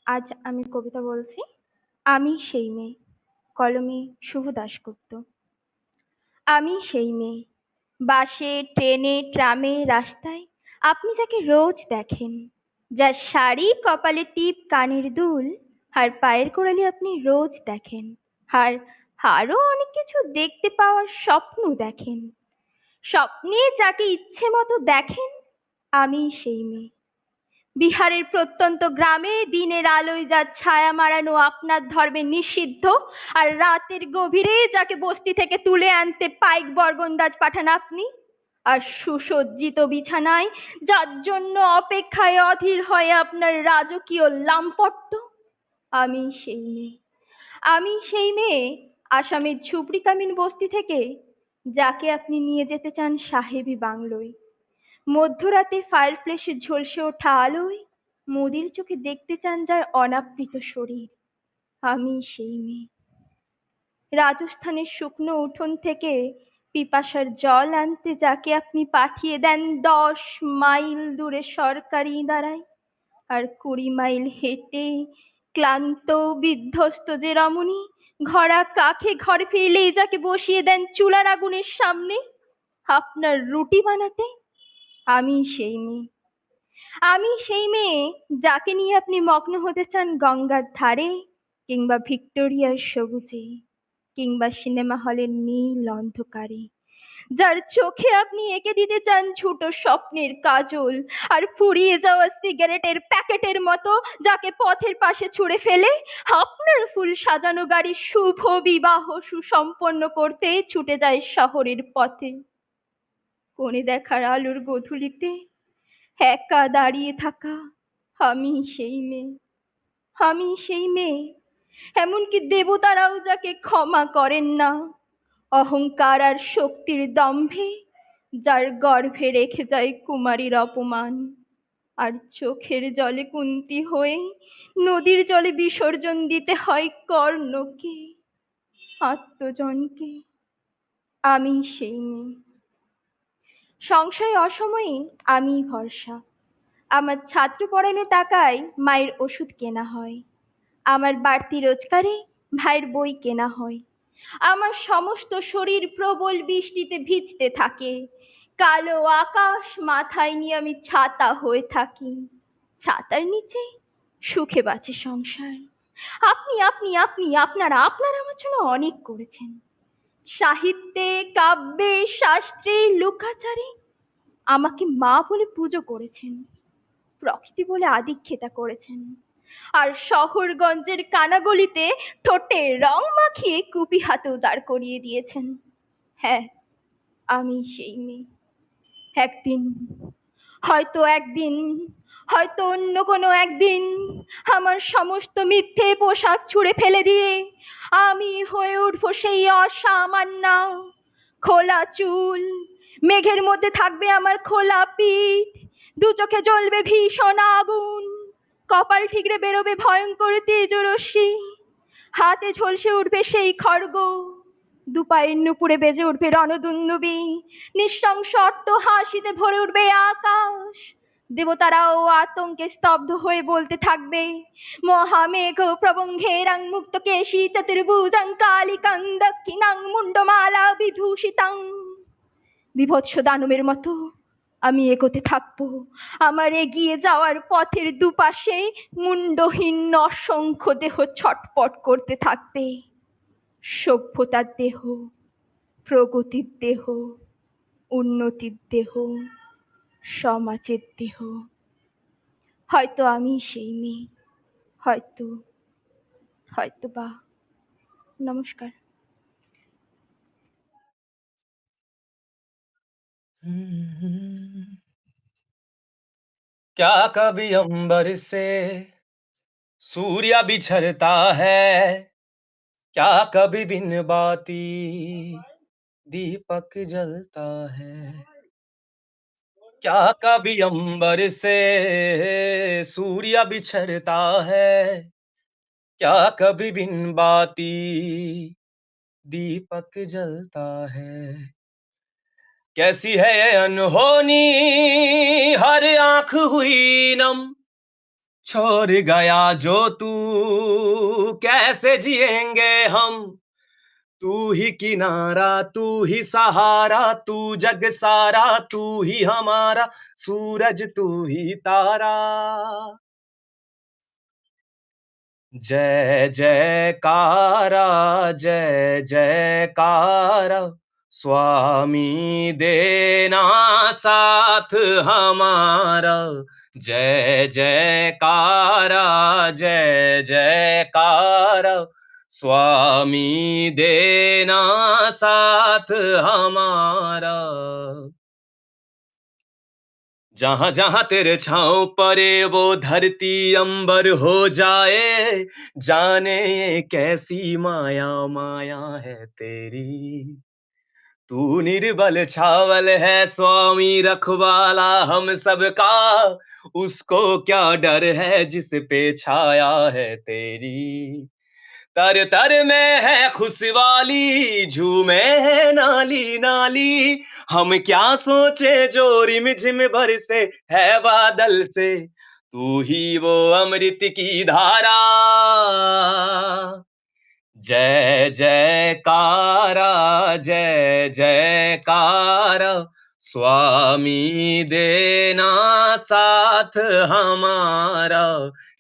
আজ আমি কবিতা বলছি। আমি সেই মেয়ে। কলমে শুভ দাশগুপ্ত। আমি সেই মেয়ে। বাসে, ট্রেনে, ট্রামে, রাস্তায় আপনি যাকে রোজ দেখেন, যার শাড়ি, কপালে টিপ, কানের দুল আর পায়ের গোড়ালি আপনি রোজ দেখেন, আর আরো অনেক কিছু দেখতে পাওয়ার স্বপ্ন দেখেন। স্বপ্নে যাকে ইচ্ছে মতো দেখেন, আমি সেই মেয়ে। বিহারের প্রত্যন্ত গ্রামে দিনের আলোয় যার ছায়া মারানো আপনার ধর্মে নিষিদ্ধ, আর রাতের গভীরে যাকে বস্তি থেকে তুলে আনতে পাইক বরগন্দাজ পাঠান আপনি, আর সুসজ্জিত বিছানায় যার জন্য অপেক্ষায় অধীর হয়ে আপনার রাজকীয় লামপট্ট, আমি সেই মেয়ে। আমি সেই মেয়ে আসামের ঝুপড়ি কামিন বস্তি থেকে যাকে আপনি নিয়ে যেতে চান সাহেবী বাংলোয়। মধ্যরাতে ফায়ারপ্লেসের ঝলসে ওঠা আলোয় মোদির চোখে দেখতে চান যার অনাবৃত শরীর, আমি সেই মেয়ে। রাজস্থানের শুকনো উঠোন থেকে পিপাসার জল আনতে যাকে আপনি পাঠিয়ে দেন 10 মাইল দূরে সরকারি দাঁড়ায়, আর 20 মাইল হেঁটে ক্লান্ত বিধ্বস্ত যে রমণী ঘরা কাখে ঘর ফিরলেই যাকে বসিয়ে দেন চুলার আগুনের সামনে আপনার রুটি বানাতে, আমি সেই মেয়ে। আমি সেই মেয়ে যাকে নিয়ে আপনি মগ্ন হতে চান গঙ্গার ধারে, কিংবা ভিক্টোরিয়ার সবুজে, কিংবা সিনেমা হলের নীল অন্ধকারে, যার চোখে আপনি এঁকে দিতে চান ছোট স্বপ্নের কাজল, আর ফুরিয়ে যাওয়া সিগারেটের প্যাকেটের মতো যাকে পথের পাশে ছুঁড়ে ফেলে আপনার ফুল সাজানো গাড়ি শুভ বিবাহ সুসম্পন্ন করতে ছুটে যায় শহরের পথে। কোণে দেখার আলোর গধূলিতে একা দাঁড়িয়ে থাকা, আমি সেই মেয়ে। আমি সেই মেয়ে। এমনকি দেবতারাও যাকে ক্ষমা করেন না, অহংকার আর শক্তির দম্ভে যার গর্ভে রেখে যায় কুমারীর অপমান, আর চোখের জলে কুন্তি হয়ে নদীর জলে বিসর্জন দিতে হয় কর্ণকে, আত্মজনকে, আমি সেই মেয়ে। সংশয় অসময়ে আমি ভরসা। আমার ছাত্র পড়ানো টাকায় মায়ের ওষুধ কেনা হয়, আমার বাড়তি রোজগারে ভাইয়ের বই কেনা হয়, আমার সমস্ত শরীর প্রবল বৃষ্টিতে ভিজতে থাকে, কালো আকাশ মাথায় নিয়ে আমি ছাতা হয়ে থাকি, ছাতার নিচে সুখে বাঁচে সংসার। আপনি আপনি আপনি আপনারা আপনারা আমার জন্য অনেক করেছেন, সাহিত্যে, কাব্যে, শাস্ত্রে, লুকাচারে আমাকে মা বলে পুজো করেছেন, প্রকৃতি বলে আদিক্ষেতা করেছেন, আর শহরগঞ্জের কানাগলিতে ঠোঁটে রং মাখিয়ে কুপি হাতেও দাঁড় করিয়ে দিয়েছেন। হ্যাঁ, আমি সেই মেয়ে। একদিন, হয়তো একদিন, হয়তো অন্য কোনো একদিন আমার সমস্ত মিথ্যে পোশাক ছুঁড়ে ফেলে দিয়ে আমি হয়ে উঠবো সেই অসামান্য। খোলা চুল, মেঘের মধ্যে থাকবে আমার খোলা পিঠ, দু চোখে জ্বলবে ভীষণ আগুন, কপাল ঠিকরে বেরোবে ভয়ঙ্কর তেজরশ্মি, হাতে ঝলসে উঠবে সেই খড়গ, দুপায়ের নুপুরে বেজে উঠবে রণদুন্দুবি, নিঃশংস অট্ট হাসিতে ভরে উঠবে আকাশ, দেবতারাও আতঙ্কে স্তব্ধ হয়ে বলতে থাকবে মহামেঘ প্রবঙ্ঘেরাং মুক্ত কেশী চতুর্ভুজাং কালিকাং দক্ষিণাং মুন্ডমালা বিভূষিতাং। বিভৎস দানবের মতো আমি এগোতে থাকবো, আমার এগিয়ে যাওয়ার পথের দুপাশে মুন্ডহীন অসংখ্য দেহ ছটপট করতে থাকবে, সভ্যতার দেহ, প্রগতির দেহ, উন্নতির দেহ, সমাজের দেহ। হয়তো আমি সেই মেয়ে, হয়তো, হয়তো বা। নমস্কার। क्या कभी अंबर से सूर्य बिछड़ता है, क्या कभी बिन बाती दीपक जलता है, क्या कभी अंबर से सूर्य बिछड़ता है, क्या कभी बिन बाती दीपक जलता है। कैसी है ये अनहोनी हर आंख हुई नम, छोड़ गया जो तू कैसे जिएंगे हम, तू ही किनारा तू ही सहारा, तू जग सारा तू ही हमारा, सूरज तू ही तारा। जय जयकारा, जय जयकारा, स्वामी देना साथ हमारा। जय जयकारा, जय जयकारा, स्वामी देना साथ हमारा। जहाँ जहाँ तेरे छाँव परे वो धरती अंबर हो जाए, जाने ये कैसी माया माया है तेरी। तू निर्बल छावल है स्वामी रखवाला हम सबका, उसको क्या डर है जिस पे छाया है तेरी। तर तर में है खुशवाली, झूमे है नाली नाली, हम क्या सोचे जो रिमझिम बरसे है बादल से, तू ही वो अमृत की धारा। जय जयकारा, जय जयकारा, स्वामी देना साथ हमारा।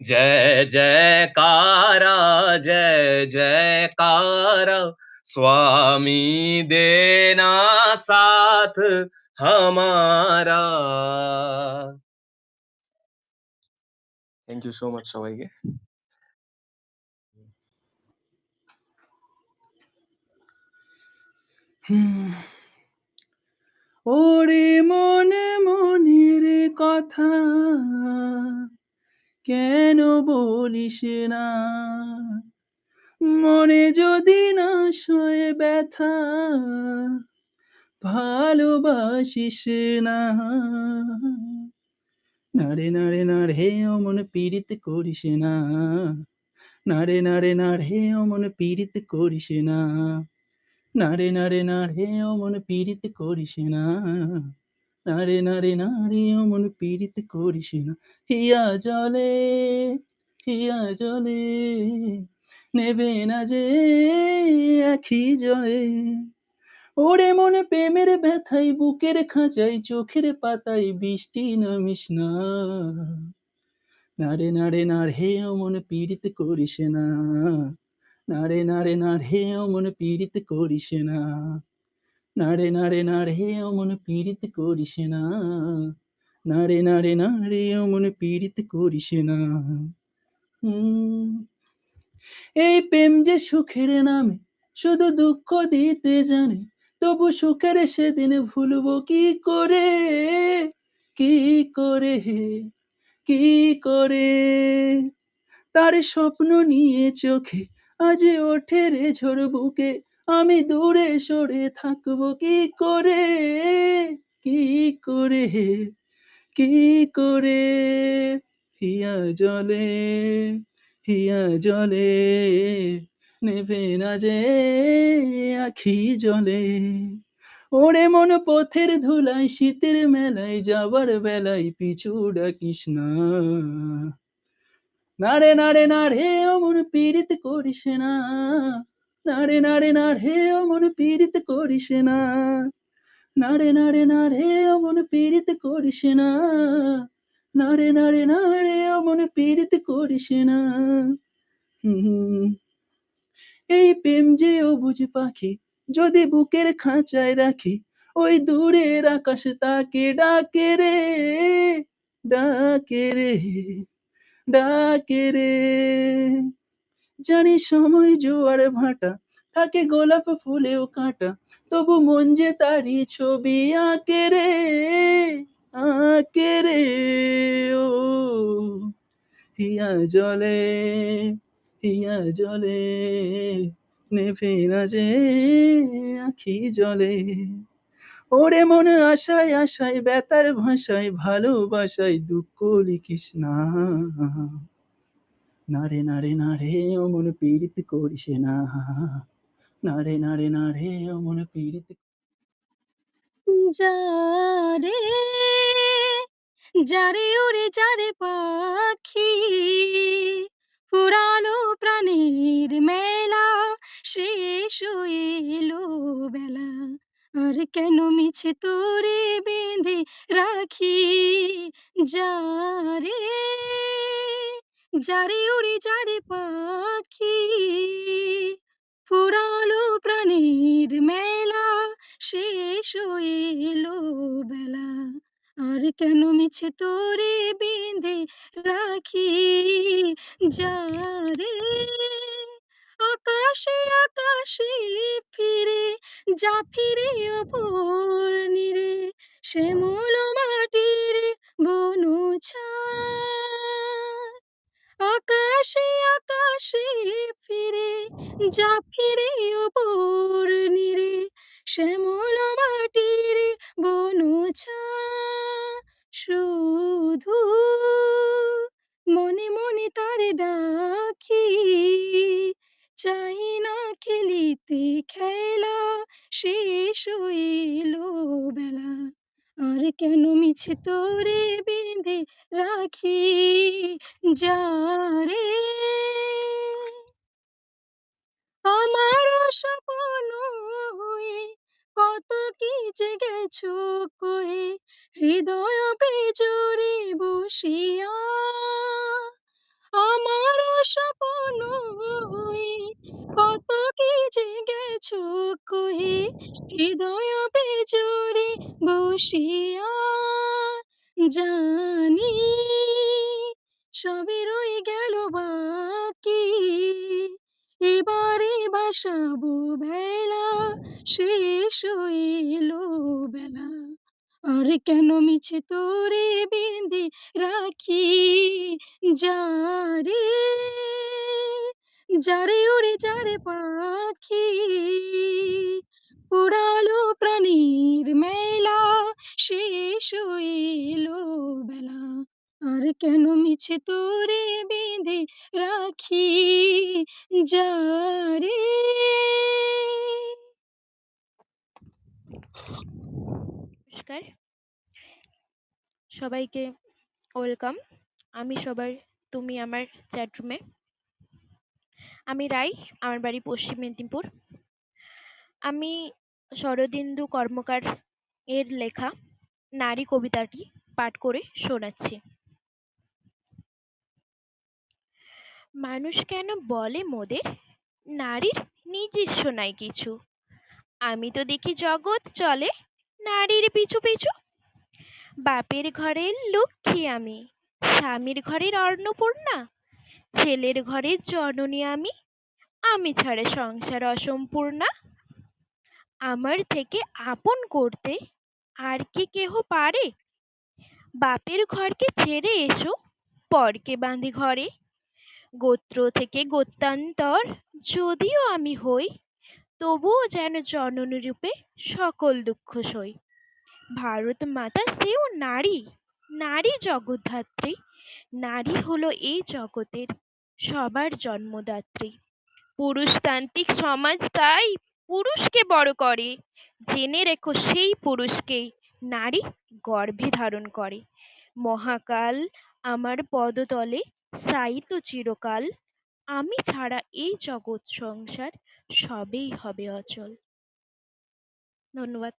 जय जयकारा, जय जयकारा, स्वामी देना साथ हमारा। थैंक यू सो मच सबाइके। ওরে মনে মনের কথা কেন বলিস না, মনে যদি না সয়ে ব্যথা ভালোবাসিস না। নারে নারে নারে অমন পীড়িত করিস না, নারে নারে নারে অমন পীড়িত করিস না, নারে নারে নারে অমন পীড়িত করিস না, নারে নারে নারে অমন পীড়িত করিস না। হিয়া জলে, হিয়া জলে, নেবে না যে আখি জলে। ওরে মনে প্রেমের ব্যথায় বুকের খাঁচাই চোখের পাতায় বৃষ্টি নামিস না। নারে নারে নারে অমন পীড়িত করিস না, নারে নারে নারে অমন পীড়িত করিস না, নারে নারে নারে অমন পীড়িত করিস না, নারে নারে নারে অমন পীড়িত করিস না। এই প্রেম যে সুখের নামে শুধু দুঃখ দিতে জানে, তবু সুখের সেদিন ভুলবো কি করে, কি করে, কি করে। তার স্বপ্ন নিয়ে চোখে আজ ওঠে রে ঝড় বুকে, আমি দূরে সরে থাকবো কি করে, কি করে, কি করে। হিয়া জলে, হিয়া জলে, নেবে না যে আখি জলে। ওরে মন পথের ধুলায় শীতের মেলায় যাবার বেলায় পিছু ডাকিস না। নারে নারে নারে অমন পীড়িত করিস না, নারে নারে নারে অমন পীড়িত করিস না, নারে নারে নারে অমন পীড়িত করিস না, নারে নারে নারে অমন পীড়িত করিস না। এই প্রেম যে অবুঝ পাখি যদি বুকের খাঁচায় রাখি, ওই দূরের আকাশ তাকে ডাকে রে, ডাকে রে, ডাকে রে। জানি সময় জোয়ার ভাটা, থাকে গোলাপ ফুলেও কাঁটা, তবু মন যে তারই ছবি আঁকে রে, আঁকে রে। ও হিয়া জলে, হিয়া জলে, নেভে না যে আখি জলে। ওরে মনে আশায় আশায় বেতার ভাষায় ভালোবাসায় দুঃখ লিখিস না। নারে নারে নারে অমন পীড়িত করিস না, নারে নারে নারে অমন পীড়িত। যারে যারে ওরে যারে পাখি ফুরালো প্রাণীর মেলা, শেষ হয়ে এলো বেলা, আর কেন মিছে তোরে বেঁধে রাখি, যারে যারে উড়ে যারে পাখি ফুরালো প্রাণীর মেলা, শেষ হয়ে এলো বেলা, আর কেন মিছে তোরে বেঁধে রাখি, যারে আকাশে আকাশে ফিরে যা ফিরে অপর নিরে, শ্যামল মাটির বনছায়, আকাশে আকাশে ফিরে যা ফিরে অপর নিরে, শ্যামল মাটির বনছায়, শুধু মনে মনে তারে ডাকি, চাই না খেলিতে খেলা, শেষ হয়ে এলো বেলা, আর কেন মিছে তোরে বেঁধে রাখি, যারে আমার স্বপ্ন হয়ে কত কি যে গেছো কয়ে, হৃদয় পেজরে বসিয়া, আমার স্বপ্ন হয়ে কত কি যে গেছো কহে, হৃদয় পেজরে বসিয়া, জানি সবই রয়ে গেল বাকি, এবারে বাসাবো ভেলা, শেষ হয়ে এলো বেলা, আর কেন মিছে তোরে বেঁধে রাখি, যারে যারে ওরে যারে পাখি উড়ালো প্রাণীর মেলা, শেষ হয়ে এলো বেলা, আর কেন মিছে তোরে বেঁধে রাখি, যারে। নমস্কার সবাইকে, ওয়েলকাম। আমি সবার তুমি আমার চ্যাটরুমে। আমি রাই, আমার বাড়ি পশ্চিম মেদিনীপুর। আমি শরদিন্দু কর্মকার এর লেখা নারী কবিতাটি পাঠ করে শোনাচ্ছি। মানুষ কেন বলে মোদের নারীর নিজস্ব নাই কিছু, আমি তো দেখি জগৎ চলে নারীর পিছু পিছু। বাপের ঘরের লক্ষ্মী আমি, স্বামীর ঘরের অন্নপূর্ণা, ছেলের ঘরের জননী আমি, আমি ছাড়া সংসার অসম্পূর্ণা। আমার থেকে আপন করতে আর কি কেহ পারে, বাপের ঘরকে ছেড়ে এসো পরকে বাঁধি ঘরে। গোত্র থেকে গোত্রান্তর যদিও আমি হই, তবুও যেন জননী রূপে সকল দুঃখ সই। ভারত মাতা সেও নারী, নারী জগদ্ধাত্রী, নারী হলো এই জগতের সবার জন্মদাত্রী। পুরুষতান্ত্রিক সমাজ তাই পুরুষকে বড় করে, জেনে রেখো সেই পুরুষকেই নারী গর্ভে ধারণ করে। মহাকাল আমার পদতলে শায়িত চিরকাল, আমি ছাড়া এই জগৎ সংসার সবেই হবে অচল। ধন্যবাদ।